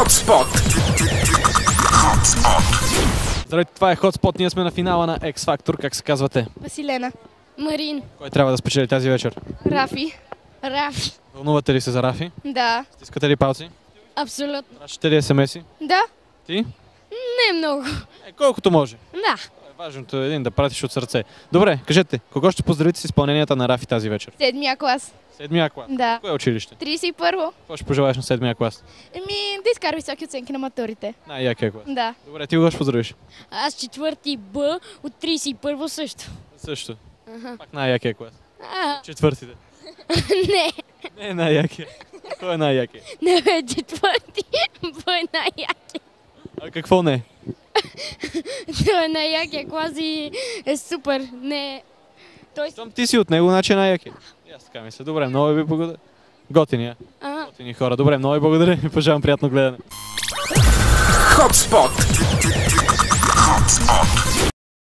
Hotspot! Здравейте, това е Hotspot. Ние сме на финала на X Factor. Как се казвате? Василена. Марин. Кой трябва да спечели тази вечер? Рафи. Рафи. Вълнувате ли се за Рафи? Да. Стискате ли палци? Абсолютно. Пращате ли SMS-и? Да. Ти? Не много. Колкото може. Да. Важното е един да пратиш от сърце. Добре, кажете, кого ще поздравите с изпълненията на Рафи тази вечер? 7-я клас. 7-я клас? Да. Кое е училище? 31-во. Какво ще пожелаеш на 7-я клас? Да изкара високи оценки на матурите. Най-якия клас. Да. Добре, ти кого ще поздравиш? Аз 4-ти Б от 31-во също. Също. Пак най-якия клас. А, Четвъртите. не. Не е най-якия. Кой е най-якия? Не бе, 4-ти Б е най-яки. А какво не? Той е най-якия клас и е супер. Не. Той Щом ти си от него, значи е най-якия. И аз така мисля. Добре, много ви благодаря. Готини, А, готини хора. Добре, много ви благодаря и пожелавам приятно гледане. Hotspot!